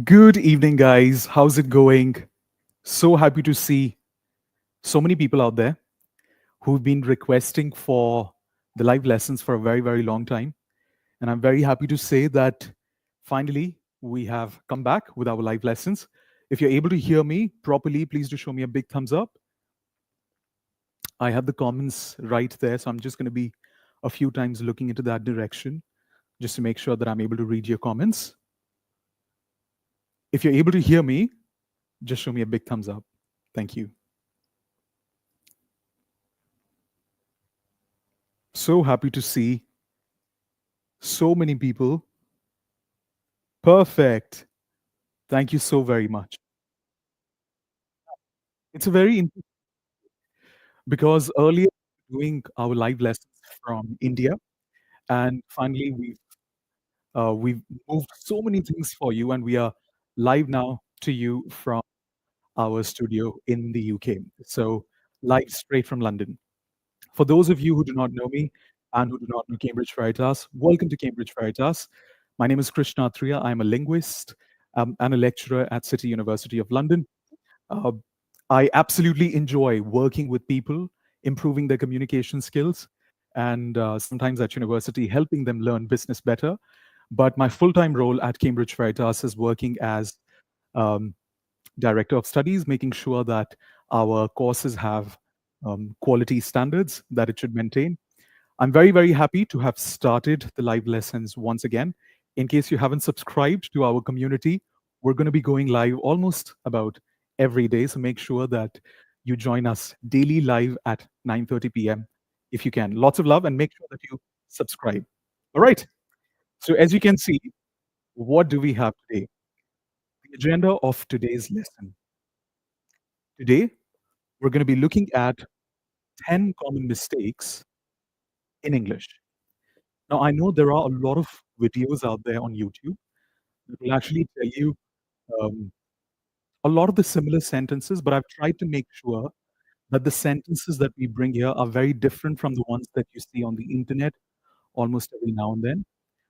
Good evening, guys. How's it going? So happy to see so many people out there who've been requesting for the live lessons for a very, very long time. And I'm very happy to say that finally we have come back with our live lessons. If you're able to hear me properly, please do show me a big thumbs up. I have the comments right there, so I'm just going to be a few times looking into that direction just to make sure that I'm able to read your comments. If you're able to hear me, just show me a big thumbs up. Thank you. So happy to see so many people. Perfect. Thank you so very much. It's a very because earlier doing our live lessons from India, and finally we've moved so many things for you, and we are live now to you from our studio in the UK. So live straight from London. For those of you who do not know me and who do not know Cambridge Veritas, welcome to Cambridge Veritas. My name is Krishna Triya. I'm a linguist and a lecturer at City University of London. Uh, I absolutely enjoy working with people, improving their communication skills, and sometimes at university helping them learn business better. But my full time role at Cambridge Veritas is working as um, director of studies, making sure that our courses have quality standards that it should maintain. I'm very, very happy to have started the live lessons once again. In case you haven't subscribed to our community, we're going to be going live almost about every day. So make sure that you join us daily live at 9:30 p.m. if you can. Lots of love and make sure that you subscribe. All right. So as you can see, what do we have today? The agenda of today's lesson. Today, we're going to be looking at 10 common mistakes in English. Now, I know there are a lot of videos out there on YouTube that will actually tell you um, a lot of the similar sentences, but I've tried to make sure that the sentences that we bring here are very different from the ones that you see on the internet almost every now and then.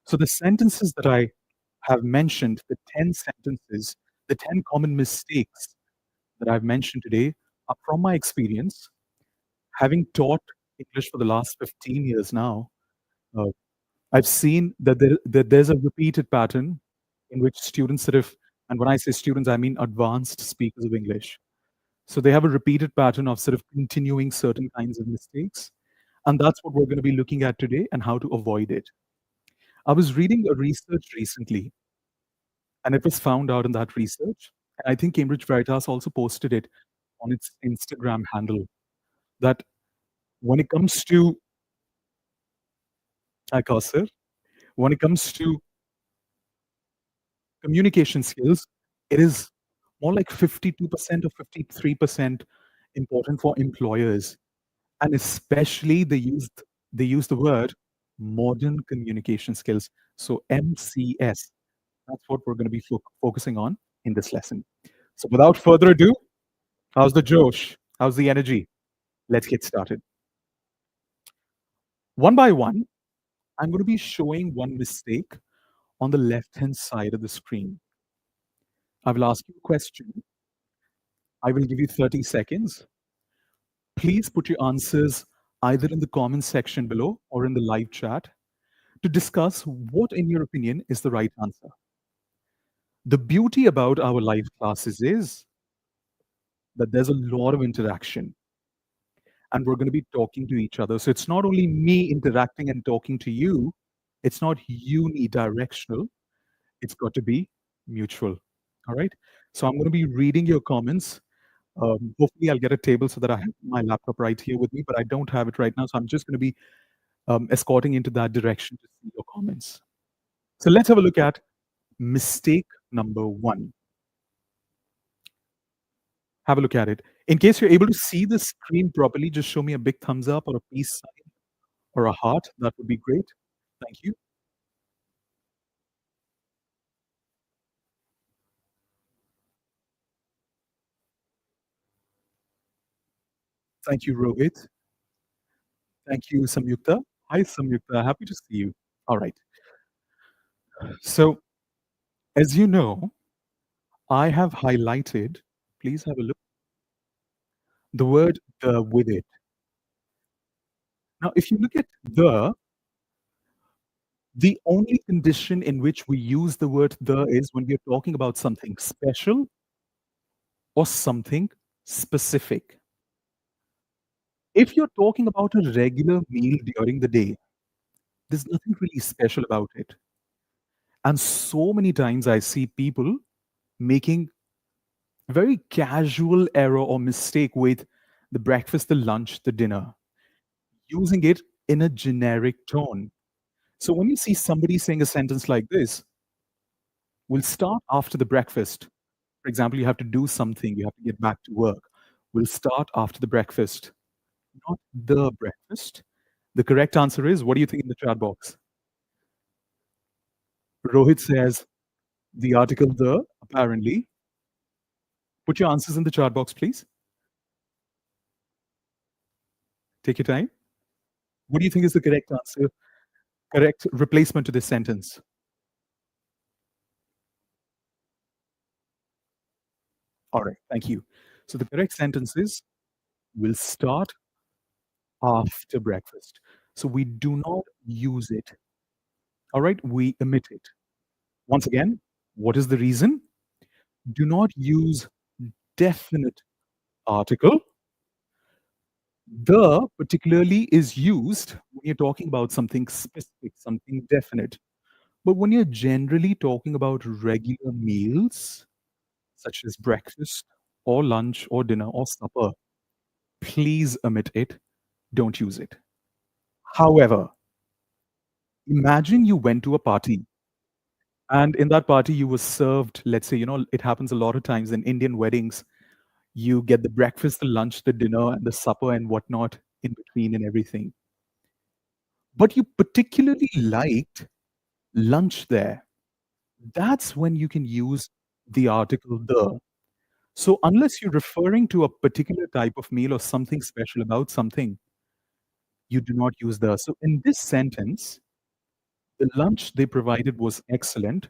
So, the sentences that I have mentioned, the 10 sentences, the 10 common mistakes that I've mentioned today, are from my experience. Having taught English for the last 15 years now, uh, I've seen that there's a repeated pattern in which students sort of, and when I say students, I mean advanced speakers of English. So they have a repeated pattern of sort of continuing certain kinds of mistakes. And that's what we're going to be looking at today and how to avoid it. I was reading a research recently, and it was found out in that research. And I think Cambridge Veritas also posted it on its Instagram handle that when it comes to, sir, when it comes to communication skills, it is more like 52% or 53% important for employers. And especially they use the word modern communication skills. So MCS. That's what we're going to be focusing on in this lesson. So without further ado, how's the Josh? How's the energy? Let's get started. One by one, I'm going to be showing one mistake on the left hand side of the screen. I will ask you a question. I will give you 30 seconds. Please put your answers either in the comments section below or in the live chat to discuss what, in your opinion, is the right answer. The beauty about our live classes is that there's a lot of interaction and we're going to be talking to each other. So it's not only me interacting and talking to you, it's not unidirectional, it's got to be mutual. All right. So I'm going to be reading your comments. Hopefully, I'll get a table so that I have my laptop right here with me, but I don't have it right now. So I'm just going to be escorting into that direction to see your comments. So let's have a look at mistake number one. Have a look at it. In case you're able to see the screen properly, just show me a big thumbs up or a peace sign or a heart. That would be great. Thank you. Thank you, Rohit. Thank you, Samyukta. Hi, Samyukta. Happy to see you. All right. So, as you know, I have highlighted, please have a look, the word the with it. Now, if you look at the only condition in which we use the word the is when we are talking about something special or something specific. If you're talking about a regular meal during the day, there's nothing really special about it. And so many times I see people making very casual error or mistake with the breakfast, the lunch, the dinner, using it in a generic tone. So when you see somebody saying a sentence like this, we'll start after the breakfast. For example, you have to do something, you have to get back to work. We'll start after the breakfast, not the breakfast. The correct answer is, what do you think in the chat box? Rohit says the article the, apparently. Put your answers in the chat box, please. Take your time. What do you think is the correct answer, correct replacement to this sentence? All right, thank you. So the correct sentence is, we'll start after breakfast. So we do not use it. All right, we omit it. Once again, what is the reason? Do not use definite article. The particularly is used when you're talking about something specific, something definite. But when you're generally talking about regular meals, such as breakfast or lunch or dinner or supper, please omit it. Don't use it. However, imagine you went to a party and in that party you were served, let's say, it happens a lot of times in Indian weddings. You get the breakfast, the lunch, the dinner, and the supper and whatnot in between and everything. But you particularly liked lunch there. That's when you can use the article the. So unless you're referring to a particular type of meal or something special about something, you do not use the. So in this sentence, the lunch they provided was excellent.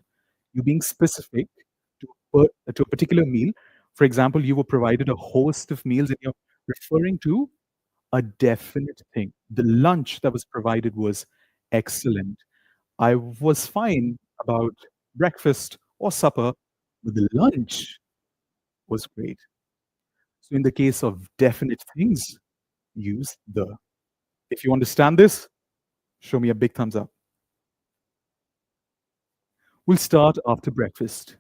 You being specific to a particular meal. For example, you were provided a host of meals and you're referring to a definite thing. The lunch that was provided was excellent. I was fine about breakfast or supper, but the lunch was great. So in the case of definite things, use the. If you understand this, show me a big thumbs up. We'll start after breakfast.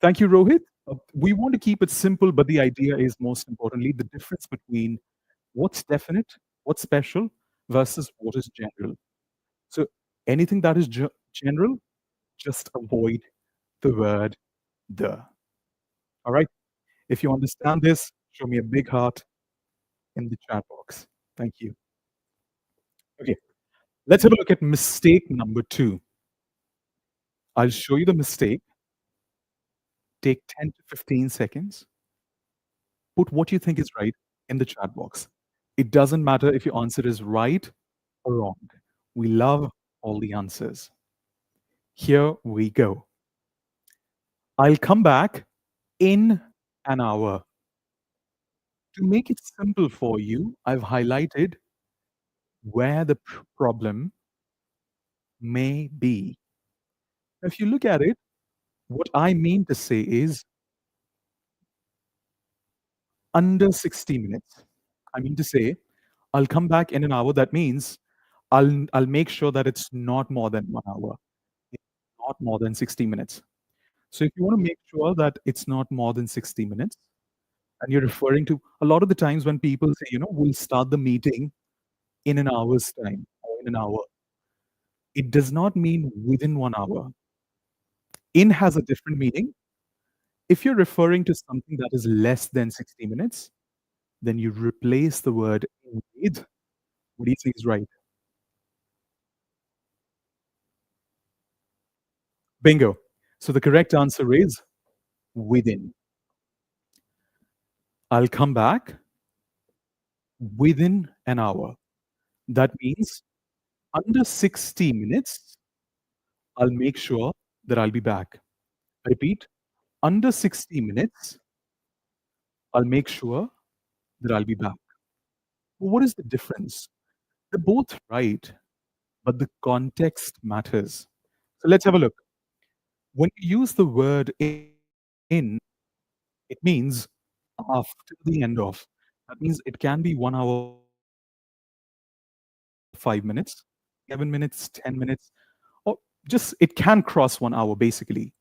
Thank you, Rohit. We want to keep it simple, but the idea is most importantly the difference between what's definite, what's special versus what is general. So anything that is general, just avoid the word the. All right. If you understand this, show me a big heart in the chat box. Thank you. Okay. Let's have a look at mistake number 2. I'll show you the mistake. Take 10 to 15 seconds. Put what you think is right in the chat box. It doesn't matter if your answer is right or wrong. We love all the answers. Here we go. I'll come back in an hour. To make it simple for you, I've highlighted where the problem may be. If you look at it, what I mean to say is under 60 minutes. I mean to say, I'll come back in an hour. That means I'll make sure that it's not more than 1 hour. It's not more than 60 minutes. So if you want to make sure that it's not more than 60 minutes, and you're referring to a lot of the times when people say, we'll start the meeting in an hour's time or in an hour, it does not mean within 1 hour. In has a different meaning. If you're referring to something that is less than 60 minutes, then you replace the word in with. What do you think is right? Bingo. So the correct answer is within. I'll come back within an hour. That means under 60 minutes, I'll make sure that I'll be back. I repeat, under 60 minutes, I'll make sure that I'll be back. But what is the difference? They're both right, but the context matters. So let's have a look. When you use the word in, it means after the end of. That means it can be 1 hour, 5 minutes, 7 minutes, 10 minutes, or just it can cross 1 hour basically.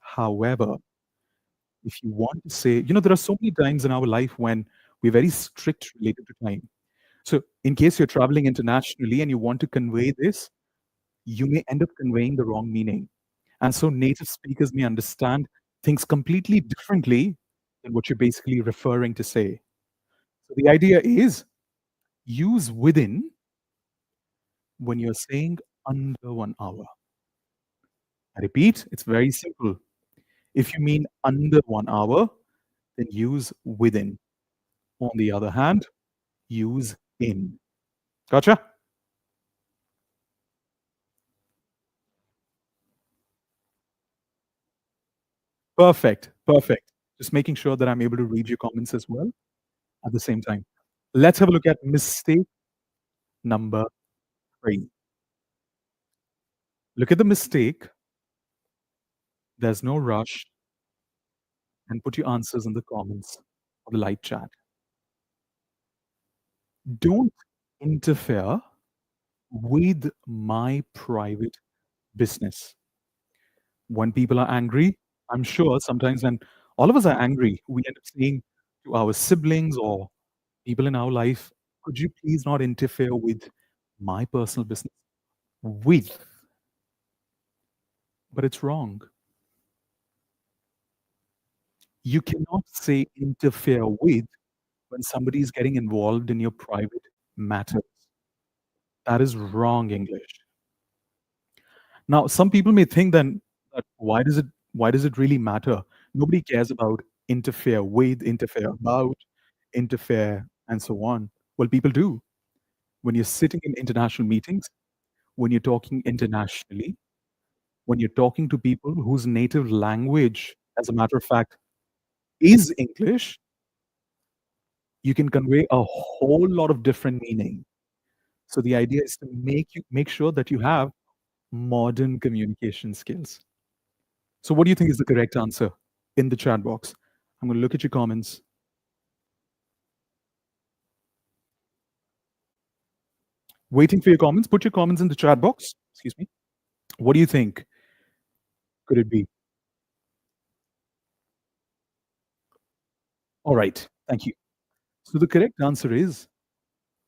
However, if you want to say, there are so many times in our life when we're very strict related to time. So, in case you're traveling internationally and you want to convey this, you may end up conveying the wrong meaning. And so, native speakers may understand things completely differently than what you're basically referring to say. So, the idea is use within when you're saying under 1 hour. I repeat, it's very simple. If you mean under 1 hour, then use within. On the other hand, use in. Gotcha? Perfect. Perfect. Just making sure that I'm able to read your comments as well at the same time. Let's have a look at mistake number 3. Look at the mistake. There's no rush, and put your answers in the comments or the live chat. Don't interfere with my private business. When people are angry, I'm sure sometimes when all of us are angry, we end up saying to our siblings or people in our life, could you please not interfere with my personal business? With, but it's wrong. You cannot say interfere with when somebody is getting involved in your private matters. That is wrong English. Now, some people may think then that why does it really matter? Nobody cares about interfere with, interfere about, interfere, and so on. Well, people do. When you're sitting in international meetings, when you're talking internationally, when you're talking to people whose native language, as a matter of fact, is English, you can convey a whole lot of different meaning. So the idea is to make sure that you have modern communication skills. So what do you think is the correct answer in the chat box? I'm going to look at your comments. Waiting for your comments. Put your comments in the chat box. Excuse me. What do you think could it be? All right. Thank you. So the correct answer is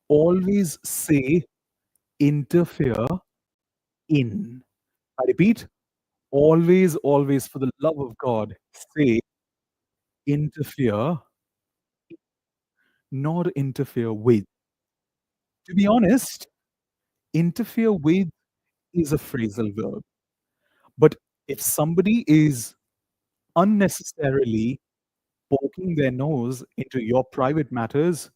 always say interfere in. I repeat, always, always, for the love of God, say interfere, not interfere with. To be honest, interfere with is a phrasal verb. But if somebody is unnecessarily poking their nose into your private matters,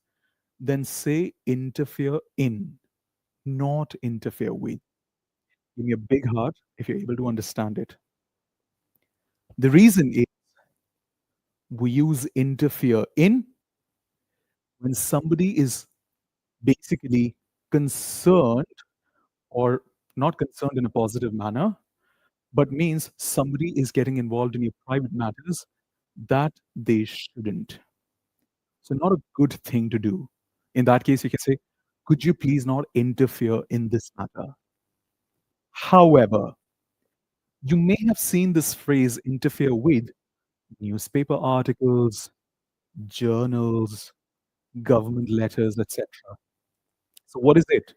then say interfere in, not interfere with. Give me a big heart if you're able to understand it. The reason is we use interfere in when somebody is basically concerned or not concerned in a positive manner, but means somebody is getting involved in your private matters that they shouldn't. So, not a good thing to do. In that case, you can say, could you please not interfere in this matter? However, you may have seen this phrase interfere with newspaper articles, journals, government letters, etc. So, what is it?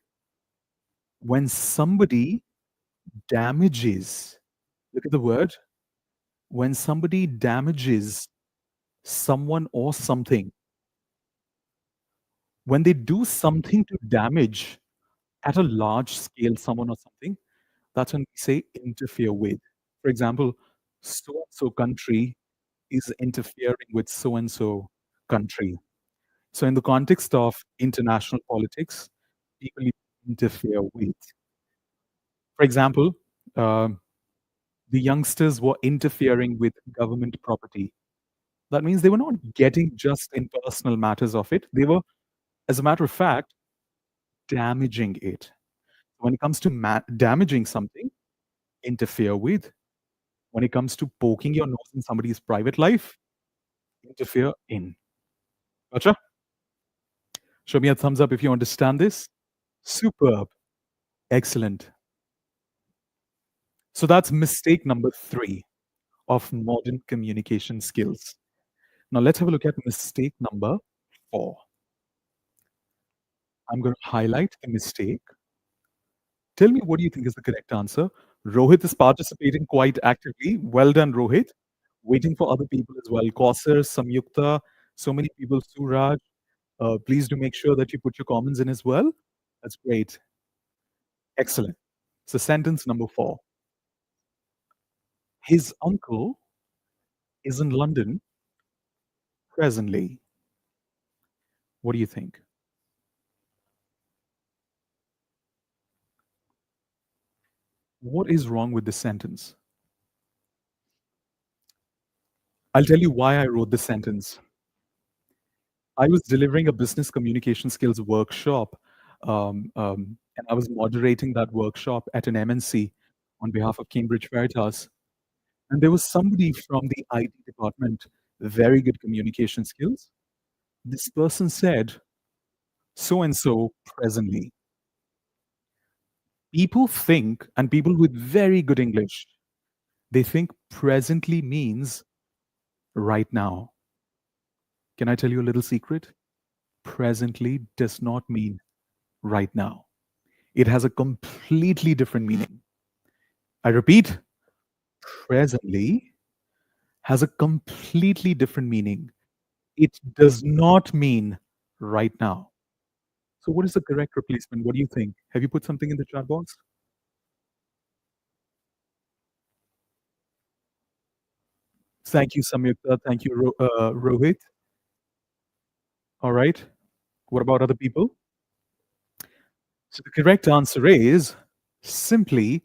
When somebody damages, look at the word, when somebody damages someone or something, when they do something to damage at a large scale someone or something, that's when we say interfere with. For example, so and so country is interfering with so and so country. So, in the context of international politics, people interfere with. For example, um, the youngsters were interfering with government property. That means they were not getting just in personal matters of it. They were, as a matter of fact, damaging it. When it comes to damaging something, interfere with. When it comes to poking your nose in somebody's private life, interfere in. Gotcha? Show me a thumbs up if you understand this. Superb. Excellent. So that's mistake number 3 of modern communication skills. Now let's have a look at mistake number 4. I'm going to highlight the mistake. Tell me, what do you think is the correct answer? Rohit is participating quite actively. Well done, Rohit. Waiting for other people as well. Kausar, Samyukta, so many people. Suraj, please do make sure that you put your comments in as well. That's great. Excellent. So sentence number 4. His uncle is in London presently. What do you think? What is wrong with this sentence? I'll tell you why I wrote this sentence. I was delivering a business communication skills workshop, and I was moderating that workshop at an MNC on behalf of Cambridge Veritas. And there was somebody from the IT department, very good communication skills. This person said, so and so presently. People think, and people with very good English, they think presently means right now. Can I tell you a little secret? Presently does not mean right now. It has a completely different meaning. I repeat, presently has a completely different meaning. It does not mean right now. So, what is the correct replacement? What do you think? Have you put something in the chat box? Thank you, Samyukta. Thank you, Rohit. All right. What about other people? So, the correct answer is simply,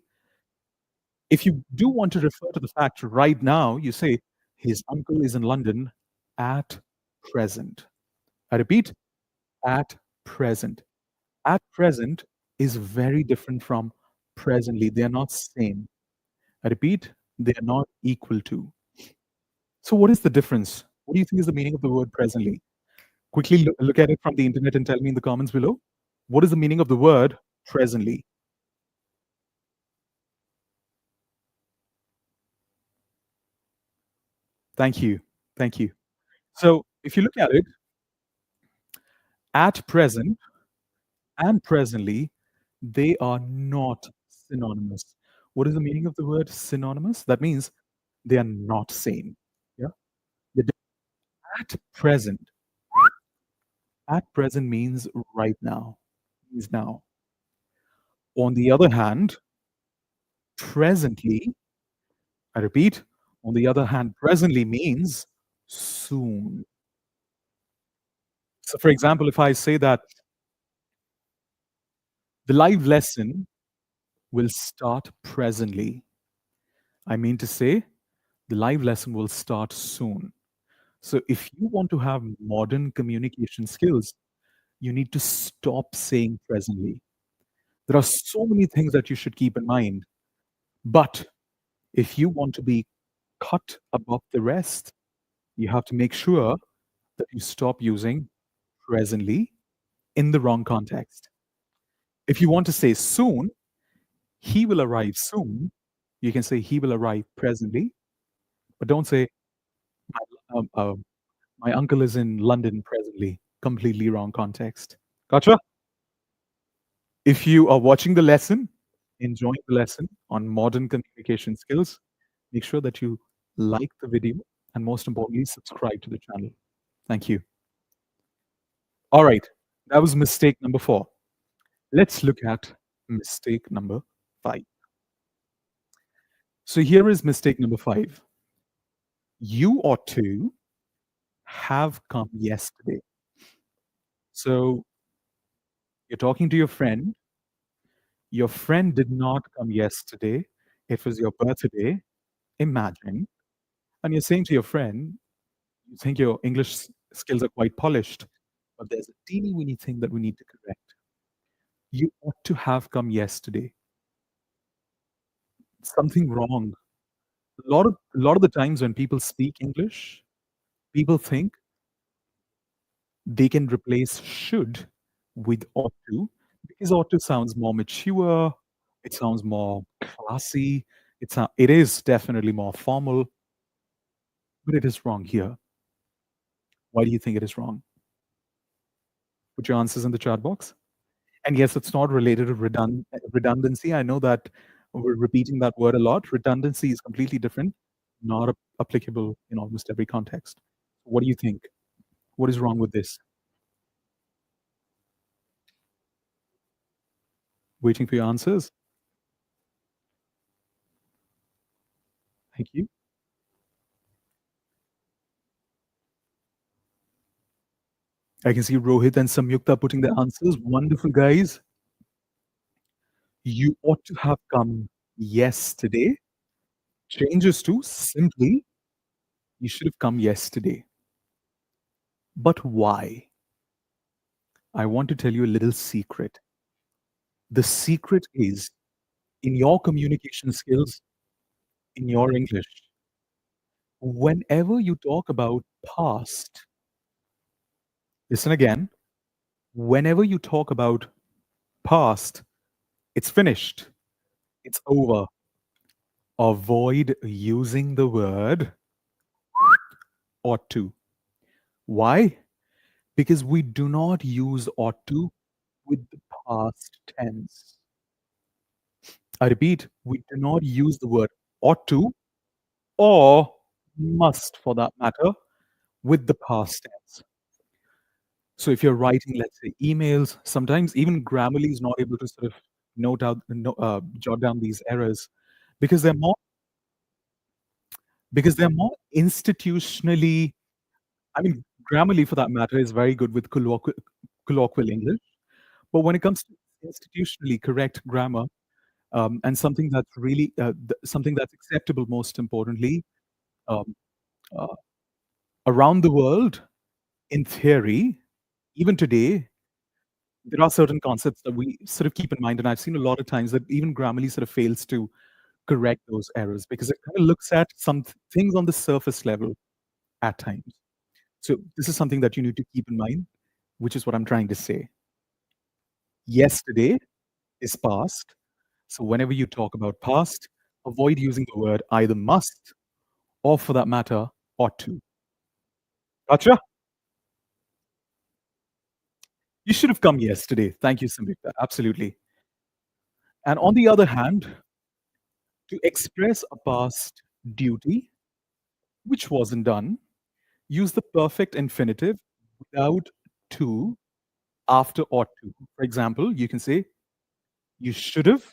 if you do want to refer to the fact right now, you say, his uncle is in London at present. I repeat, at present. At present is very different from presently. They are not same. I repeat, they are not equal to. So what is the difference? What do you think is the meaning of the word presently? Quickly look at it from the internet and tell me in the comments below. What is the meaning of the word presently? Thank you. Thank you. So if you look at it, at present and presently, they are not synonymous. What is the meaning of the word synonymous? That means they are not same. Yeah. The present. At present means right now, means now. On the other hand, presently, I repeat, on the other hand, presently means soon. So, for example, if I say that the live lesson will start presently, I mean to say the live lesson will start soon. So, if you want to have modern communication skills, you need to stop saying presently. There are so many things that you should keep in mind. But if you want to be cut above the rest, you have to make sure that you stop using presently in the wrong context. If you want to say soon, he will arrive soon, you can say he will arrive presently, but don't say my, my uncle is in London presently. Completely wrong context. Gotcha? If you are watching the lesson, enjoying the lesson on modern communication skills, make sure that you like the video and most importantly, subscribe to the channel. Thank you. All right, that was mistake number 4. Let's look at mistake number 5. So here is mistake number 5. You ought to have come yesterday. So you're talking to your friend did not come yesterday, it was your birthday, imagine, and you're saying to your friend, you think your English skills are quite polished, but there's a teeny weeny thing that we need to correct. You ought to have come yesterday. Something wrong. A lot of the times when people speak English, people think they can replace should with ought to, because ought to sounds more mature, it sounds more classy, it is definitely more formal, but it is wrong here. Why do you think it is wrong? Put your answers in the chat box. And yes, it's not related to redundancy. I know that we're repeating that word a lot. Redundancy is completely different, not applicable in almost every context. What do you think? What is wrong with this? Waiting for your answers. Thank you. I can see Rohit and Samyukta putting their answers. Wonderful, guys. You ought to have come yesterday. Changes to simply, you should have come yesterday. But why? I want to tell you a little secret. The secret is in your communication skills, in your English, whenever you talk about past, listen again, whenever you talk about past, it's finished, it's over. Avoid using the word ought to. Why? Because we do not use ought to with the past tense. I repeat, we do not use the word ought to or must for that matter with the past tense. So if you're writing, let's say, emails, sometimes even Grammarly is not able to sort of jot down these errors because they're more institutionally. I mean, Grammarly, for that matter, is very good with colloquial English, but when it comes to institutionally correct grammar, and something that's really something that's acceptable, most importantly, um, uh, around the world, in theory, even today, there are certain concepts that we sort of keep in mind, and I've seen a lot of times that even Grammarly sort of fails to correct those errors because it kind of looks at some things on the surface level at times. So this is something that you need to keep in mind, which is what I'm trying to say. Yesterday is past. So whenever you talk about past, avoid using the word either must or, for that matter, ought to. Gotcha? You should have come yesterday. Thank you, Samrita. Absolutely. And on the other hand, to express a past duty which wasn't done, use the perfect infinitive without to after ought to. For example, you can say, you should have,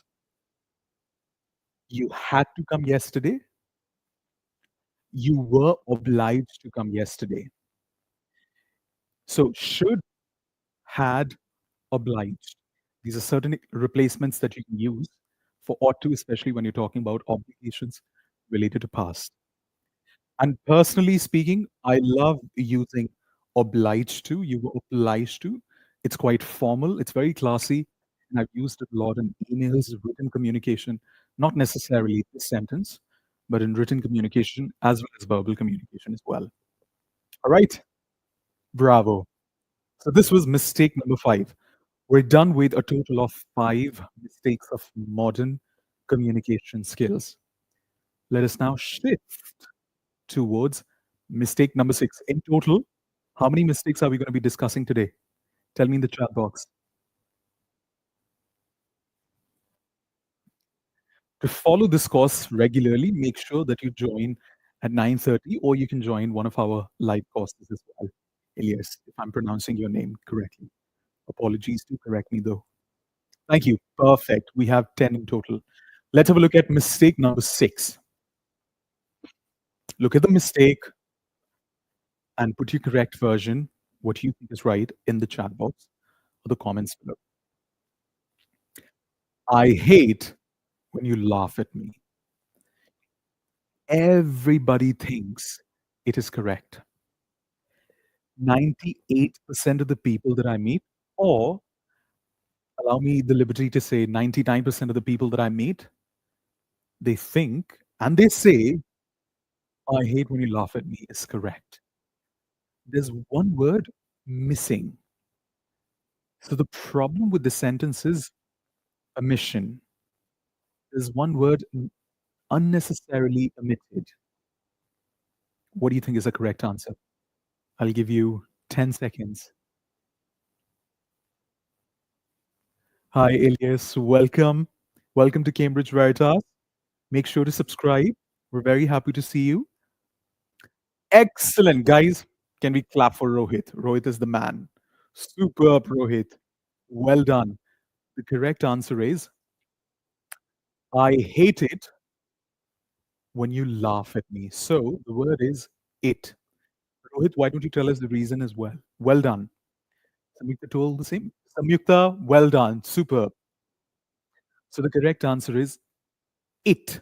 you had to come yesterday, you were obliged to come yesterday. So, should, had, obliged. These are certain replacements that you can use for ought to, especially when you're talking about obligations related to past. And personally speaking, I love using obliged to. You were obliged to. It's quite formal, it's very classy, and I've used it a lot in emails, written communication, not necessarily this sentence, but in written communication as well as verbal communication as well. All right, bravo. So this was mistake number 5. We're done with a total of 5 mistakes of modern communication skills. Let us now shift towards mistake number 6. In total, how many mistakes are we going to be discussing today? Tell me in the chat box. To follow this course regularly, make sure that you join at 9:30, or you can join one of our live courses as well. Elias, if I'm pronouncing your name correctly. Apologies, to correct me though. Thank you. Perfect. We have 10 in total. Let's have a look at mistake number 6. Look at the mistake and put your correct version, what you think is right, in the chat box or the comments below. I hate when you laugh at me. Everybody thinks it is correct. 98% of the people that I meet, or allow me the liberty to say 99% of the people that I meet, they think and they say, I hate when you laugh at me is correct. There's one word missing. So the problem with the sentence is omission. There's one word unnecessarily omitted. What do you think is the correct answer? I'll give you 10 seconds. Hi, Elias. Welcome. Welcome to Cambridge Veritas. Make sure to subscribe. We're very happy to see you. Excellent, guys. Can we clap for Rohit? Rohit is the man. Superb, Rohit. Well done. The correct answer is I hate it when you laugh at me. So the word is it. Rohit, why don't you tell us the reason as well? Well done. Samyukta told the same. Samyukta, well done. Superb. So the correct answer is it.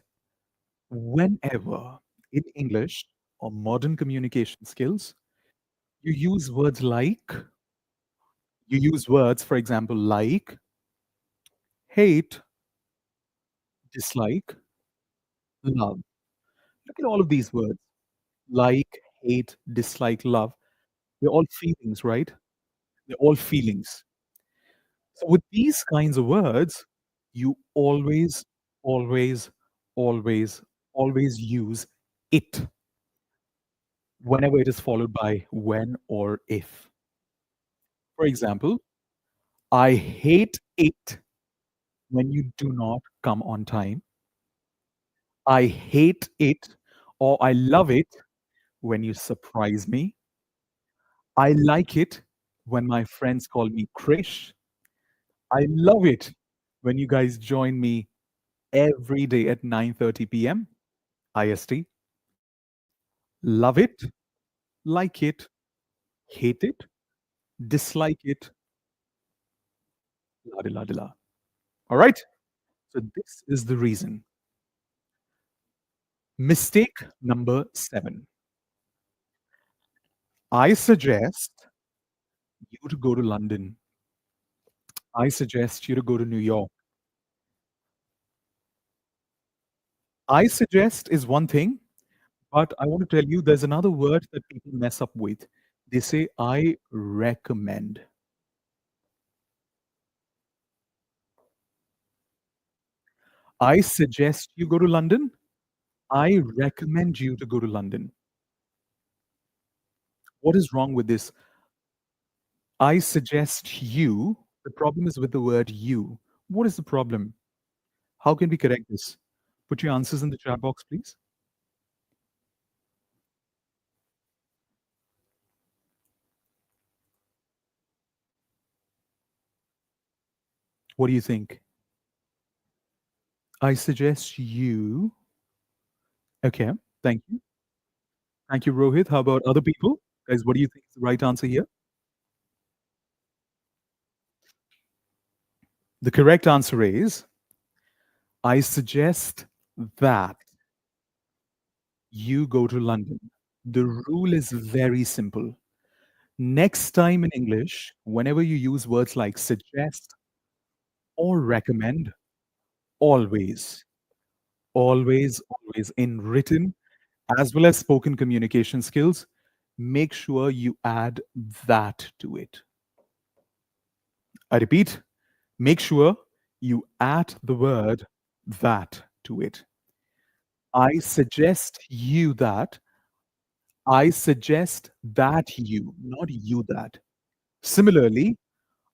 Whenever in English or modern communication skills, you use words like, you use words, for example, like, hate, dislike, love. Look at all of these words like, hate, dislike, love. They're all feelings, right? They're all feelings. So with these kinds of words, you always, always, always, always use it whenever it is followed by when or if. For example, I hate it when you do not come on time. I hate it or I love it when you surprise me. I like it when my friends call me Krish. I love it when you guys join me every day at 9:30 p.m. IST. Love it, like it, hate it, dislike it, la di la di la. All right? So this is the reason. Mistake number 7. I suggest you to go to London. I suggest you to go to New York. I suggest is one thing, but I want to tell you there's another word that people mess up with. They say, I recommend. I suggest you go to London. I recommend you to go to London. What is wrong with this? I suggest you. The problem is with the word you. What is the problem? How can we correct this? Put your answers in the chat box, please. What do you think? I suggest you. Okay, thank you. Thank you, Rohit. How about other people? Guys, what do you think is the right answer here? The correct answer is I suggest that you go to London. The rule is very simple. Next time in English, whenever you use words like suggest or recommend, always, always, always in written as well as spoken communication skills, make sure you add that to it. I repeat, make sure you add the word that to it. I suggest you that. I suggest that you, not you that. Similarly,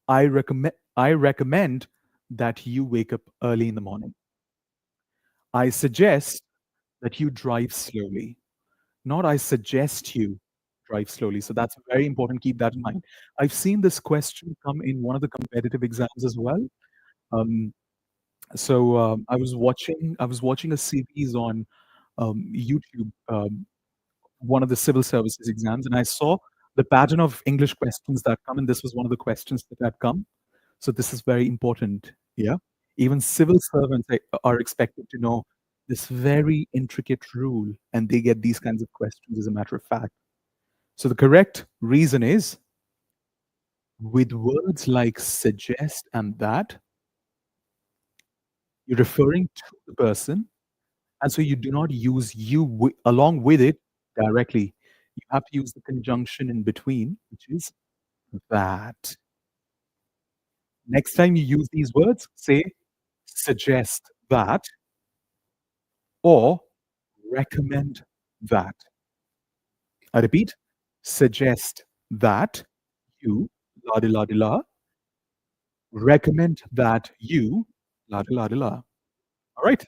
I recommend that you wake up early in the morning. I suggest that you drive slowly. Not I suggest you drive slowly. So that's very important. Keep that in mind. I've seen this question come in one of the competitive exams as well. Um, I was watching a series on YouTube, one of the civil services exams, and I saw the pattern of English questions that come, and this was one of the questions that had come. So this is very important. Yeah, even civil servants are expected to know This very intricate rule, and they get these kinds of questions as a matter of fact. So the correct reason is with words like suggest and that, you're referring to the person, and so you do not use you along with it directly. You have to use the conjunction in between, which is that. Next time you use these words, say suggest that or recommend that. I repeat, suggest that you, la di la di la, recommend that you, la di la di la. All right.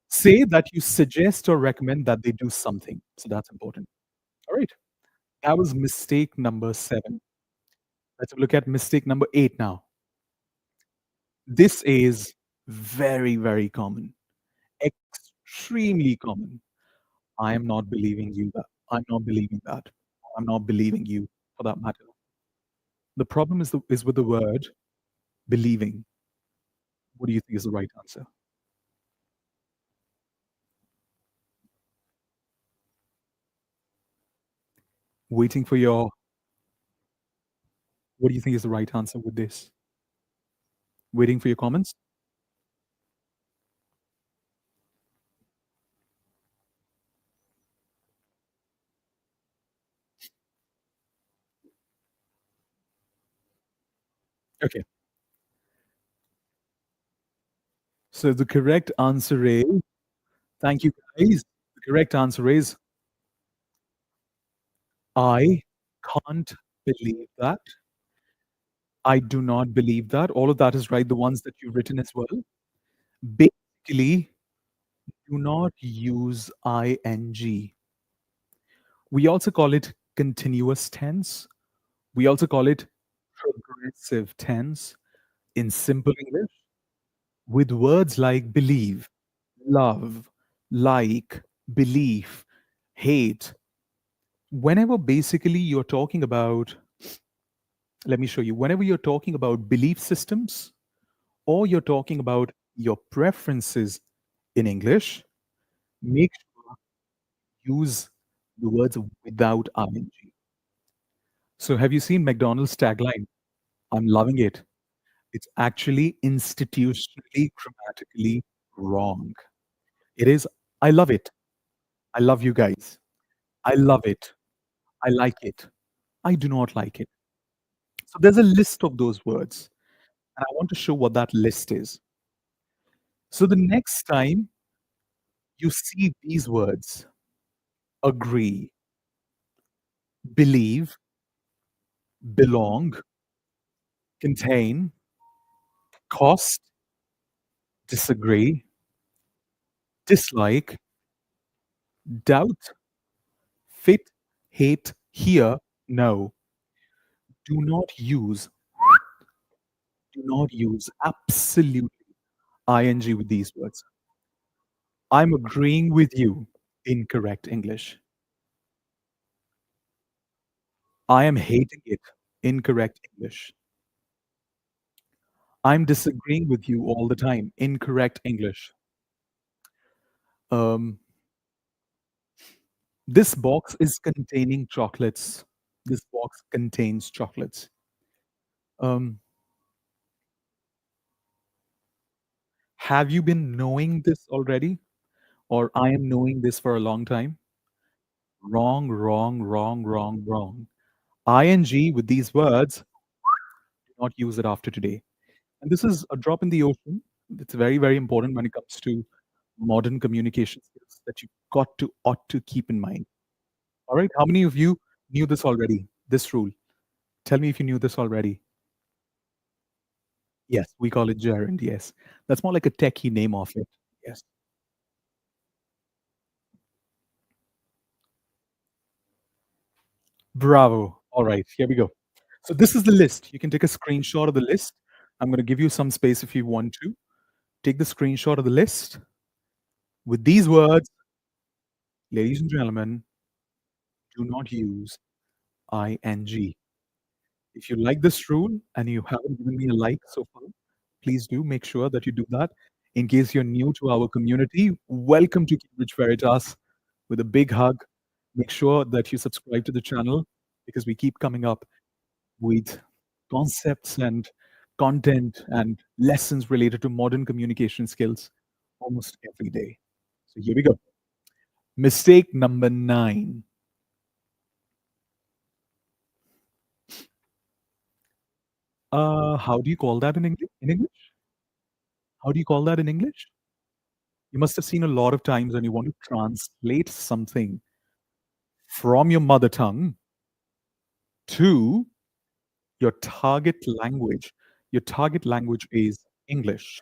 Say that you suggest or recommend that they do something. So that's important. All right. That was mistake number 7. Let's look at mistake number 8 now. This is very, very common, extremely common. I am not believing you that. I'm not believing that. I'm not believing you for that matter. The problem is with the word believing. What do you think is the right answer? Waiting for your what do you think is the right answer with this? Waiting for your comments? Okay. So the correct answer is thank you guys. The correct answer is I can't believe that. I do not believe that. All of that is right, the ones that you've written as well. Basically, do not use ing. We also call it continuous tense. We also call it progressive tense in simple English with words like believe, love, like, belief, hate. Whenever basically you're talking about, let me show you, whenever you're talking about belief systems or you're talking about your preferences in English, make sure you use the words without ing. So, have you seen McDonald's tagline? I'm loving it. It's actually institutionally grammatically wrong. It is, I love it. I love you guys. I love it. I like it. I do not like it. So, there's a list of those words, and I want to show what that list is. So, the next time you see these words, agree, believe, belong, contain, cost, disagree, dislike, doubt, fit, hate, hear, no. Do not use, do not use absolutely ing with these words. I'm agreeing with you. Incorrect English. I am hating it. Incorrect English. I'm disagreeing with you all the time. Incorrect English. Um, this box is containing chocolates. This box contains chocolates. Um, have you been knowing this already? Or I am knowing this for a long time? Wrong, wrong, wrong, wrong, wrong. ing with these words, do not use it after today. And this is a drop in the ocean. It's very, very important when it comes to modern communication skills that you ought to keep in mind. All right. How many of you knew this already? This rule. Tell me if you knew this already. Yes, we call it gerund. Yes. That's more like a techie name of it. Yes. Bravo. All right. Here we go. So this is the list. You can take a screenshot of the list. I'm going to give you some space if you want to. Take the screenshot of the list with these words, ladies and gentlemen, do not use ing. If you like this rule and you haven't given me a like so far, please do make sure that you do that. In case you're new to our community, welcome to Cambridge Veritas with a big hug. Make sure that you subscribe to the channel because we keep coming up with concepts and content and lessons related to modern communication skills almost every day. So here we go. Mistake number 9. How do you call that in English? In English? How do you call that in English? You must have seen a lot of times when you want to translate something from your mother tongue to your target language. Your target language is English.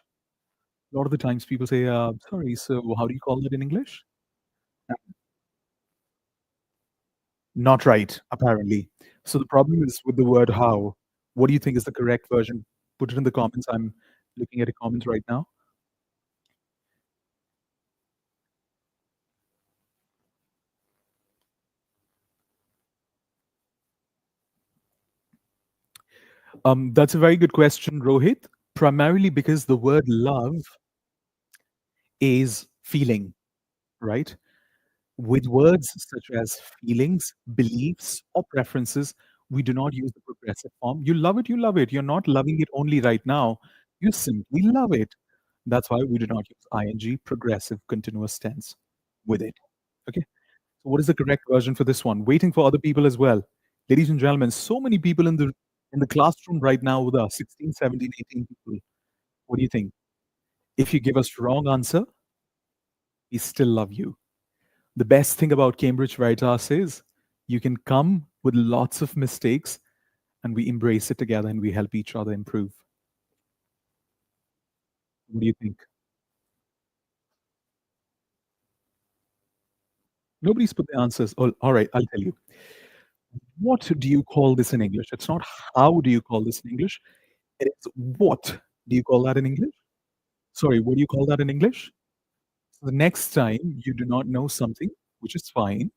A lot of the times people say, sorry, so how do you call that in English? Not right, apparently. So the problem is with the word how. What do you think is the correct version? Put it in the comments. I'm looking at a comment right now. That's a very good question, Rohit. Primarily because the word love is feeling, right? With words such as feelings, beliefs, or preferences, we do not use the progressive form. You love it, you love it. You're not loving it only right now. You simply love it. That's why we do not use ing, progressive continuous tense, with it. Okay. So what is the correct version for this one? Waiting for other people as well. Ladies and gentlemen, so many people in the classroom right now with us, 16, 17, 18 people. What do you think? If you give us wrong answer, we still love you. The best thing about Cambridge Veritas is you can come with lots of mistakes and we embrace it together and we help each other improve. What do you think? Nobody's put the answers. Oh, all right, I'll tell you. What do you call this in English? It's not how do you call this in English. It is what do you call that in English? Sorry, what do you call that in English? So the next time you do not know something, which is fine,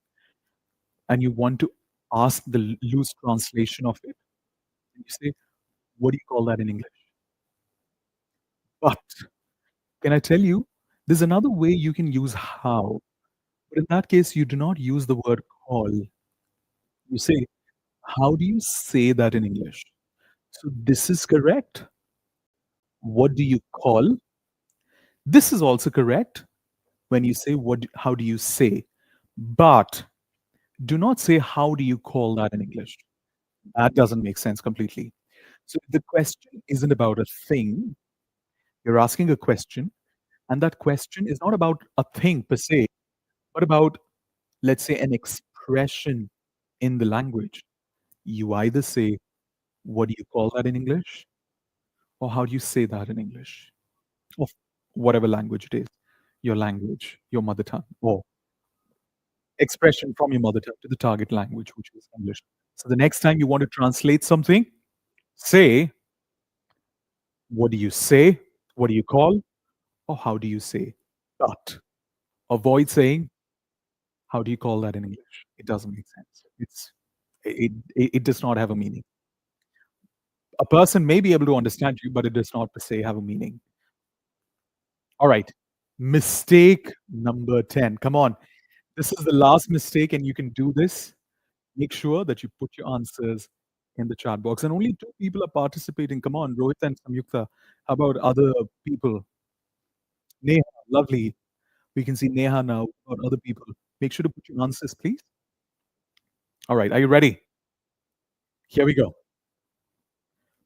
and you want to ask the loose translation of it, you say, what do you call that in English? But can I tell you, there's another way you can use how, but in that case, you do not use the word call. You say, how do you say that in English? So this is correct. What do you call? This is also correct when you say, how do you say? But do not say, how do you call that in English? That doesn't make sense completely. So the question isn't about a thing. You're asking a question, and that question is not about a thing per se, but about, let's say, an expression in the language. You either say, what do you call that in English? Or how do you say that in English? Of whatever language it is, your language, your mother tongue, or expression from your mother tongue to the target language, which is English. So the next time you want to translate something, say, what do you say? What do you call? Or how do you say? But avoid saying, how do you call that in English? It doesn't make sense. It does not have a meaning. A person may be able to understand you, but it does not per se have a meaning. All right. Mistake number 10. Come on. This is the last mistake, and you can do this. Make sure that you put your answers in the chat box. And only 2 people are participating. Come on, Rohit and Samyukta. How about other people? Neha, lovely. We can see Neha now. What about other people? Make sure to put your answers, please. All right. Are you ready? Here we go.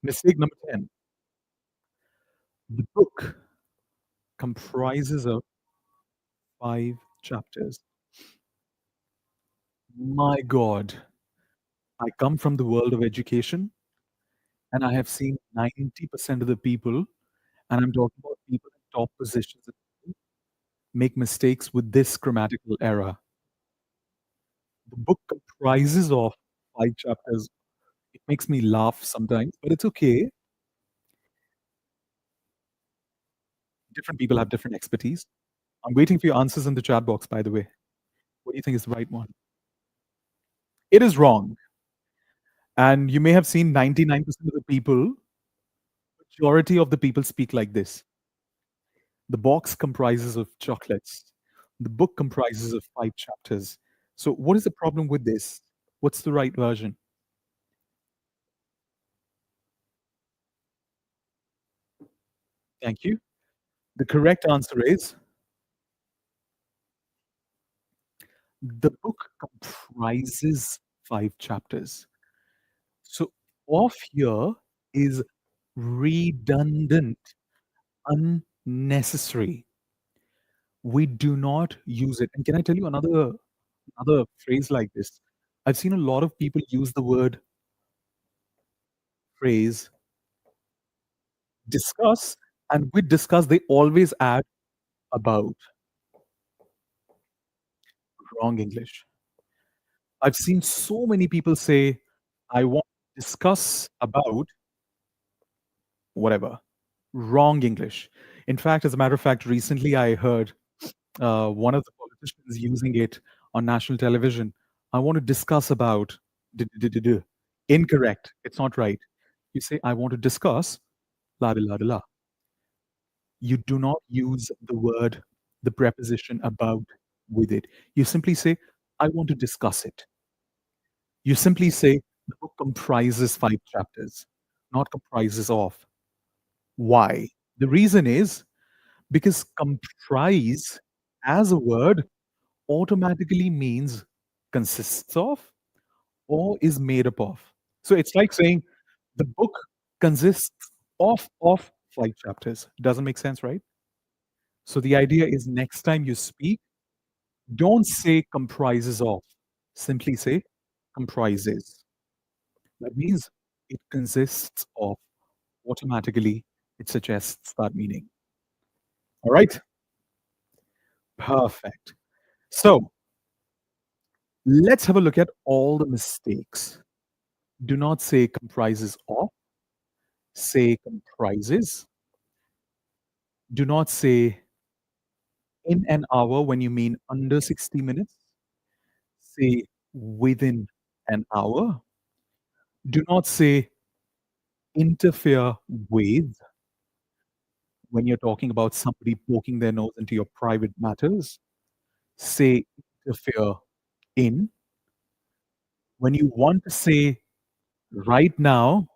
Mistake number 10. The book comprises of 5 chapters. My God, I come from the world of education and I have seen 90% of the people, and I'm talking about people in top positions, make mistakes with this grammatical error. The book comprises of 5 chapters. It makes me laugh sometimes, but it's okay. Different people have different expertise. I'm waiting for your answers in the chat box, by the way. What do you think is the right one? It is wrong. And you may have seen 99% of the people, majority of the people speak like this. The box comprises of chocolates. The book comprises of 5 chapters. So, what is the problem with this? What's the right version? Thank you. The correct answer is the book comprises 5 chapters. So, off here is redundant, unnecessary. We do not use it. And can I tell you another phrase like this? I've seen a lot of people use the word phrase discuss, and with discuss, they always add about. Wrong English. I've seen so many people say, I want to discuss about whatever. Wrong English. In fact, as a matter of fact, recently I heard one of the politicians using it on national television. I want to discuss about. Incorrect. It's not right. You say, I want to discuss la de la de la. You do not use the word, the preposition about with it. You simply say, I want to discuss it. You simply say, the book comprises 5 chapters, not comprises of. Why? The reason is because comprise as a word automatically means consists of or is made up of. So it's like saying the book consists of 5 chapters. Doesn't make sense, right? So the idea is next time you speak, don't say comprises of. Simply say comprises. That means it consists of. Automatically, it suggests that meaning. All right? Perfect. So let's have a look at all the mistakes. Do not say comprises of, say comprises. Do not say in an hour when you mean under 60 minutes. Say within an hour. Do not say interfere with when you're talking about somebody poking their nose into your private matters. Say interfere in. When you want to say right now,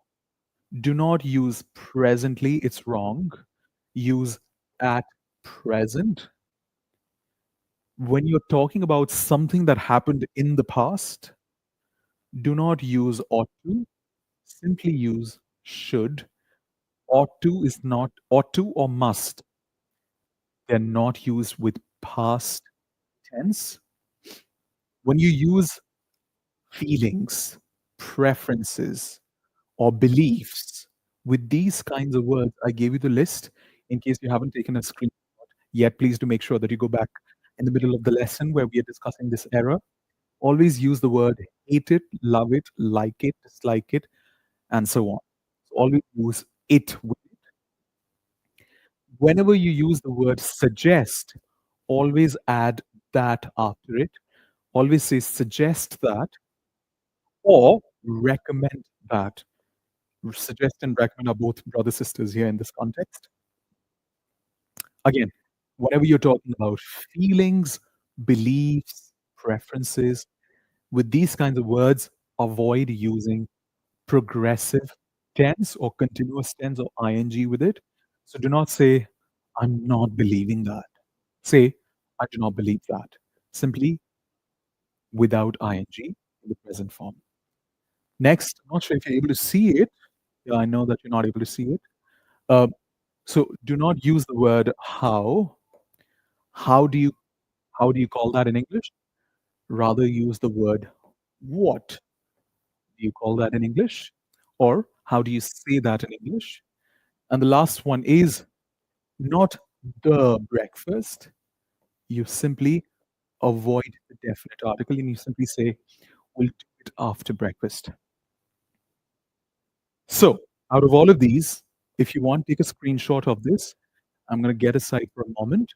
do not use presently, it's wrong. Use at present. When you're talking about something that happened in the past, do not use ought to, simply use should. Ought to is not ought to or must. They're not used with past tense. When you use feelings, preferences, or beliefs, with these kinds of words, I gave you the list. In case you haven't taken a screenshot yet, please do make sure that you go back in the middle of the lesson where we are discussing this error. Always use the word hate it, love it, like it, dislike it, and so on. So always use it. Whenever you use the word suggest, always add that after it. Always say suggest that or recommend that. Suggest and recommend are both brother sisters here in this context. Again, whenever you're talking about feelings, beliefs, preferences, with these kinds of words, avoid using progressive tense or continuous tense or ing with it. So do not say, I'm not believing that. Say, I do not believe that. Simply without ing in the present form. Next, I'm not sure if you're able to see it. Yeah, I know that you're not able to see it. Uh, so do not use the word how. How do you how do you call that in English? Rather use the word what. Do you call that in English? Or how do you say that in English? And the last one is not the breakfast. You simply avoid the definite article and you simply say, we'll do it after breakfast. So, out of all of these, if you want, take a screenshot of this. I'm going to get aside for a moment.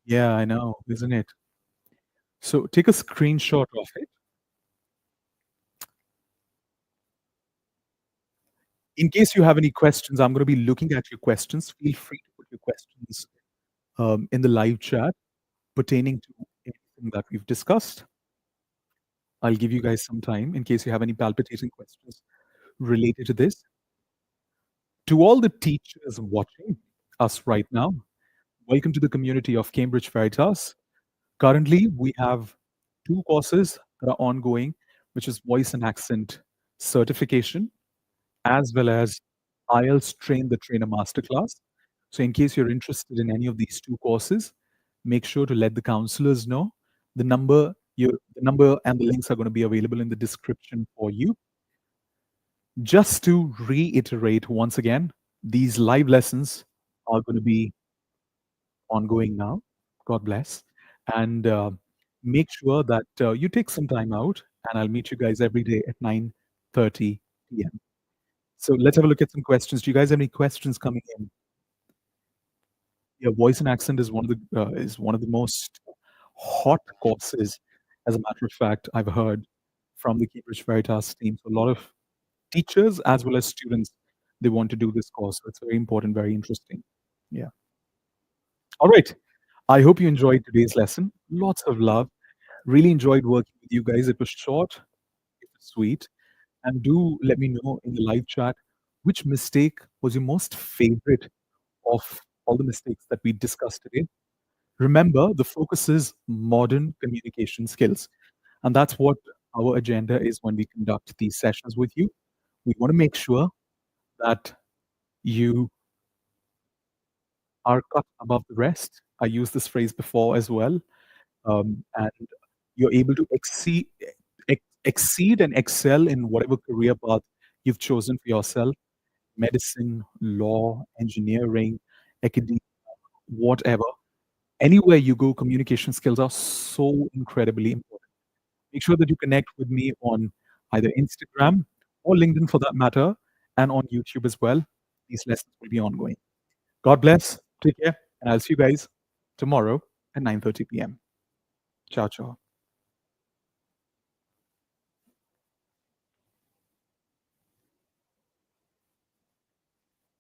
Yeah, I know, isn't it? So, take a screenshot of it. In case you have any questions, I'm going to be looking at your questions. Feel free to put your questions in the live chat pertaining to anything that we've discussed. I'll give you guys some time in case you have any palpitating questions related to this. To all the teachers watching us right now, welcome to the community of Cambridge Veritas. Currently, we have two courses that are ongoing, which is voice and accent certification, as well as IELTS Train the Trainer Masterclass. So, in case you're interested in any of these two courses, make sure to let the counselors know. The number and the links are going to be available in the description for you. Just to reiterate once again, these live lessons are going to be ongoing now. God bless. And make sure that you take some time out, and I'll meet you guys every day at 9:30 p.m. So let's have a look at some questions. Do you guys have any questions coming in? Yeah, voice and accent is one of the most hot courses. As a matter of fact, I've heard from the Cambridge Veritas team. So a lot of teachers as well as students, they want to do this course. So it's very important, very interesting. Yeah. All right. I hope you enjoyed today's lesson. Lots of love. Really enjoyed working with you guys. It was short, it was sweet. And do let me know in the live chat which mistake was your most favorite of all the mistakes that we discussed today. Remember, the focus is modern communication skills. And that's what our agenda is when we conduct these sessions with you. We want to make sure that you are cut above the rest. I used this phrase before as well. And you're able to exceed and excel in whatever career path you've chosen for yourself: medicine, law, engineering, academia, whatever. Anywhere you go, communication skills are so incredibly important. Make sure that you connect with me on either Instagram or LinkedIn for that matter, and on YouTube as well. These lessons will be ongoing. God bless. Take care. And I'll see you guys tomorrow at 9:30 p.m. Ciao, ciao.